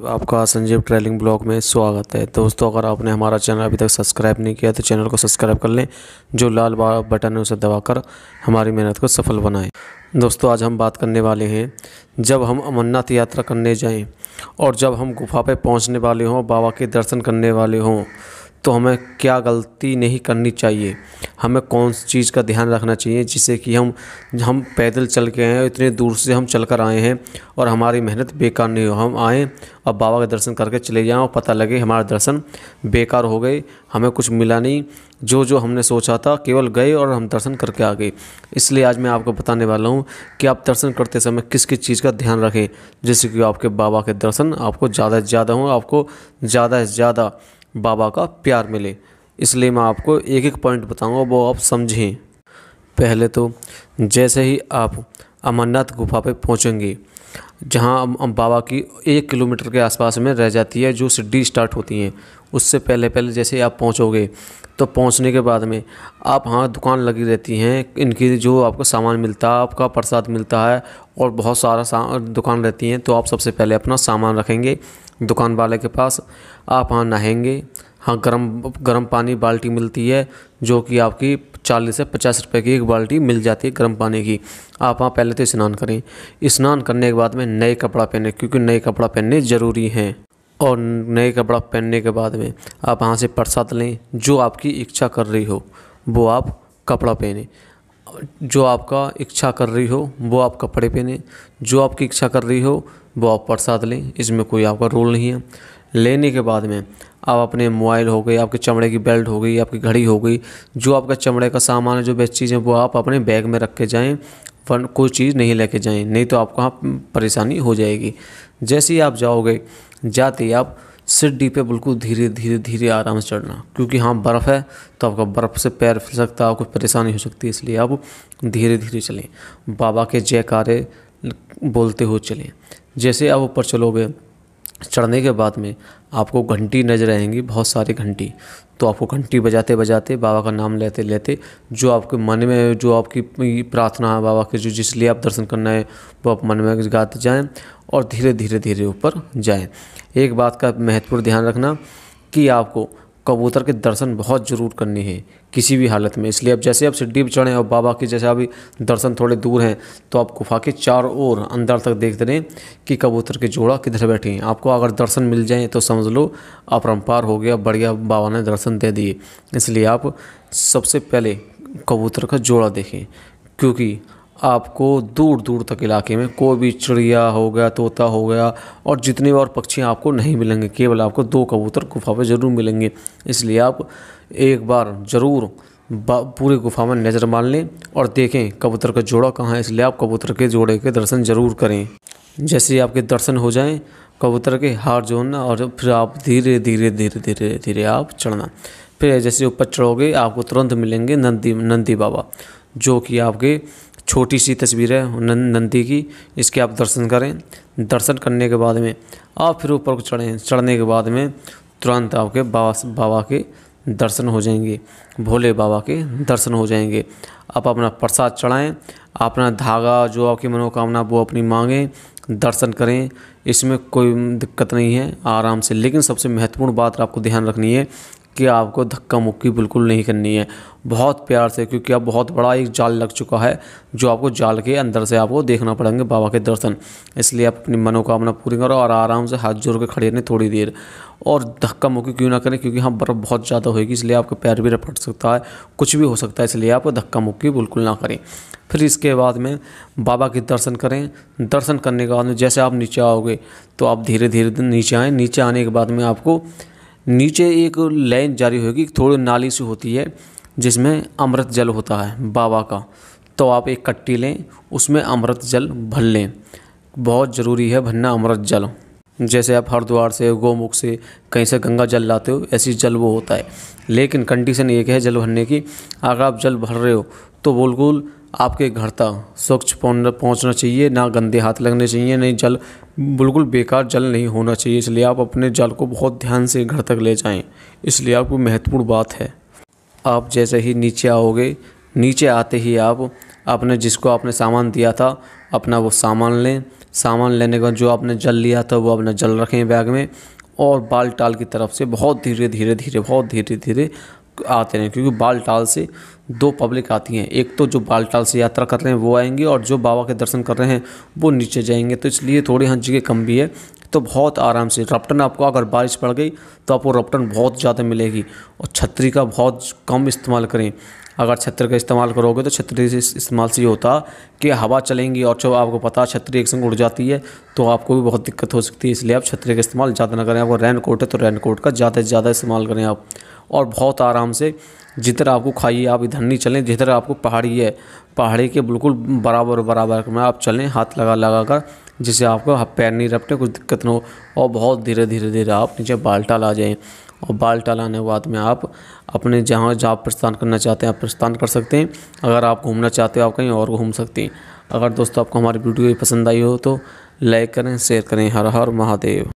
आपका Sanjeev travelling blog में स्वागत है। दोस्तों, अगर आपने हमारा चैनल अभी तक सब्सक्राइब नहीं किया तो चैनल को सब्सक्राइब कर लें। जो लाल बटन है उसे दबाकर हमारी मेहनत को सफल बनाएं। दोस्तों, आज हम बात करने वाले हैं, जब हम अमरनाथ यात्रा करने जाएं और जब हम गुफा पे पहुंचने वाले हों, बाबा के दर्शन करने वाले हों, तो हमें क्या गलती नहीं करनी चाहिए, हमें कौन सी चीज़ का ध्यान रखना चाहिए, जिससे कि हम पैदल चल के आए हैं, इतने दूर से हम चल कर आए हैं और हमारी मेहनत बेकार नहीं हो। हम आएँ और बाबा के दर्शन करके चले जाएं और पता लगे हमारा दर्शन बेकार हो गए, हमें कुछ मिला नहीं, जो हमने सोचा था केवल गए और हम दर्शन करके आ गए। इसलिए आज मैं आपको बताने वाला हूँ कि आप दर्शन करते समय किस किस चीज़ का ध्यान रखें, जिससे कि आपके बाबा के दर्शन आपको ज़्यादा से ज़्यादा हों, आपको ज़्यादा से ज़्यादा बाबा का प्यार मिले। इसलिए मैं आपको एक एक पॉइंट बताऊंगा, वो आप समझें। पहले तो जैसे ही आप अमरनाथ गुफा पे पहुंचेंगे, जहां बाबा की 1 किलोमीटर के आसपास में रह जाती है जो सीढ़ी स्टार्ट होती हैं, उससे पहले जैसे आप पहुंचोगे तो पहुंचने के बाद में आप दुकान लगी रहती हैं इनकी, जो आपको सामान मिलता है, आपका प्रसाद मिलता है और बहुत सारा दुकान रहती हैं। तो आप सबसे पहले अपना सामान रखेंगे दुकान वाले के पास। आप नहाएंगे। गरम पानी बाल्टी मिलती है, जो कि आपकी 40 से 50 रुपए की एक बाल्टी मिल जाती है गर्म पानी की। आप पहले तो स्नान करें। स्नान करने के बाद में नए कपड़ा पहने, क्योंकि नए कपड़ा पहनने ज़रूरी हैं। और नए कपड़ा पहनने के बाद में आप से प्रसाद लें। जो आपकी इच्छा कर रही हो वो आप कपड़ा पहने, जो आपका इच्छा कर रही हो वो आप कपड़े पहने, जो आपकी इच्छा कर रही हो वो आप प्रसाद लें। इसमें कोई आपका रोल नहीं है। लेने के बाद में आप अपने मोबाइल हो गई, आपके चमड़े की बेल्ट हो गई, आपकी घड़ी हो गई, जो आपका चमड़े का सामान है, जो बेस्ट चीज़ें, वो आप अपने बैग में रख के जाएँ। वरना कोई चीज़ नहीं लेके जाएं, नहीं तो आपको परेशानी हो जाएगी। जैसे ही आप जाओगे, जाते ही आप सीढ़ी पे बिल्कुल धीरे धीरे धीरे आराम से चढ़ना, क्योंकि बर्फ़ है तो आपका बर्फ़ से पैर फिसल सकता है, आपको परेशानी हो सकती है। इसलिए आप धीरे धीरे चलें, बाबा के जयकारे बोलते हुए चलें। जैसे आप ऊपर चलोगे, चढ़ने के बाद में आपको घंटी नजर आएंगी, बहुत सारी घंटी। तो आपको घंटी बजाते बजाते, बाबा का नाम लेते लेते, जो आपके मन में, जो आपकी प्रार्थना है बाबा के, जो जिसलिए आप दर्शन करना है, वो आप मन में गाते जाएं और धीरे धीरे धीरे ऊपर जाएं। एक बात का महत्वपूर्ण ध्यान रखना कि आपको कबूतर के दर्शन बहुत ज़रूर करने हैं किसी भी हालत में। इसलिए अब जैसे आप सीढ़ी पर चढ़ें और बाबा के जैसे अभी दर्शन थोड़े दूर हैं, तो आप गुफा के चारों ओर अंदर तक देखते रहें कि कबूतर के जोड़ा किधर बैठे हैं। आपको अगर दर्शन मिल जाएं तो समझ लो आप परम्पार हो गया, बढ़िया, बाबा ने दर्शन दे दिए। इसलिए आप सबसे पहले कबूतर का जोड़ा देखें, क्योंकि आपको दूर दूर तक इलाके में कोई भी चिड़िया हो गया, तोता हो गया और जितने और पक्षी आपको नहीं मिलेंगे। केवल आपको 2 कबूतर गुफा पे ज़रूर मिलेंगे। इसलिए आप एक बार ज़रूर पूरी गुफा में नज़र मार लें और देखें कबूतर का जोड़ा कहाँ है। इसलिए आप कबूतर के जोड़े के दर्शन ज़रूर करें। जैसे आपके दर्शन हो जाएं कबूतर के, हाथ जोड़ना और फिर आप धीरे धीरे धीरे धीरे धीरे आप चढ़ना। फिर जैसे ऊपर चढ़ोगे आपको तुरंत मिलेंगे नंदी बाबा, जो कि आपके छोटी सी तस्वीर है नंदी की। इसके आप दर्शन करें। दर्शन करने के बाद में आप फिर ऊपर को चढ़ें। चढ़ने के बाद में तुरंत आपके बाबा के दर्शन हो जाएंगे, भोले बाबा के दर्शन हो जाएंगे। आप अपना प्रसाद चढ़ाएं, अपना धागा, जो आपकी मनोकामना वो अपनी मांगें, दर्शन करें। इसमें कोई दिक्कत नहीं है, आराम से। लेकिन सबसे महत्वपूर्ण बात आपको ध्यान रखनी है कि आपको धक्का मुक्की बिल्कुल नहीं करनी है, बहुत प्यार से, क्योंकि अब बहुत बड़ा एक जाल लग चुका है, जो आपको जाल के अंदर से आपको देखना पड़ेंगे बाबा के दर्शन। इसलिए आप अपनी मनोकामना पूरी करो और आराम से हाथ जोड़ के खड़े रहें थोड़ी देर, और धक्का मुक्की क्यों ना करें, क्योंकि बर्फ़ बहुत ज़्यादा होगी, इसलिए आपका पैर भी फट सकता है, कुछ भी हो सकता है। इसलिए आप धक्का मुक्की बिल्कुल ना करें। फिर इसके बाद में बाबा के दर्शन करें। दर्शन करने के बाद में जैसे आप नीचे आओगे तो आप धीरे धीरे नीचे आएँ। नीचे आने के बाद में आपको नीचे एक लाइन जारी होगी, थोड़ी नाली सी होती है, जिसमें अमृत जल होता है बाबा का। तो आप एक कट्टी लें, उसमें अमृत जल भर लें। बहुत ज़रूरी है भरना अमृत जल। जैसे आप हरिद्वार से, गौमुख से, कहीं से गंगा जल लाते हो, ऐसी जल वो होता है। लेकिन कंडीशन एक है जल भरने की, अगर आप जल भर रहे हो तो बिल्कुल आपके घर तक स्वच्छ पहुंचना चाहिए, ना गंदे हाथ लगने चाहिए, नहीं जल बिल्कुल बेकार जल नहीं होना चाहिए। इसलिए आप अपने जल को बहुत ध्यान से घर तक ले जाएं। इसलिए आपको महत्वपूर्ण बात है। आप जैसे ही नीचे आओगे, नीचे आते ही आप अपने जिसको आपने सामान दिया था अपना वो सामान लें। सामान लेने के बाद जो आपने जल लिया था वो अपना जल रखें बैग में, और बालटाल की तरफ से बहुत धीरे धीरे आते रहें, क्योंकि बालटाल से 2 पब्लिक आती हैं। एक तो जो बालटाल से यात्रा कर रहे हैं वो आएंगे, और जो बाबा के दर्शन कर रहे हैं वो नीचे जाएंगे। तो इसलिए थोड़ी यहाँ जगह कम भी है, तो बहुत आराम से रपटन आपको, अगर बारिश पड़ गई तो आपको रपटन बहुत ज़्यादा मिलेगी। और छतरी का बहुत कम इस्तेमाल करें। अगर छतरी का इस्तेमाल करोगे तो छतरी से इस्तेमाल से ये होता कि हवा चलेंगी, और जब आपको पता छतरी एक संग उड़ जाती है तो आपको भी बहुत दिक्कत हो सकती है। इसलिए आप छतरी का इस्तेमाल ज़्यादा ना करें। आपको रेन कोट है तो रेन कोट का ज़्यादा से ज़्यादा इस्तेमाल करें आप। और बहुत आराम से जिधर आपको खाइए, आप इधर नहीं चलें, जिधर आपको पहाड़ी है पहाड़ी के बिल्कुल बराबर में आप चलें, हाथ लगा कर, जिससे आपको पैर नहीं रपटे, कुछ दिक्कत ना हो। और बहुत धीरे आप नीचे बालटाल आ जाएँ। और बालटाल आने के बाद में आप अपने जहाँ प्रस्थान करना चाहते हैं आप प्रस्थान कर सकते हैं। अगर आप घूमना चाहते हो आप कहीं और घूम सकते हैं। अगर दोस्तों आपको हमारी वीडियो पसंद आई हो तो लाइक करें, शेयर करें। हर हर महादेव।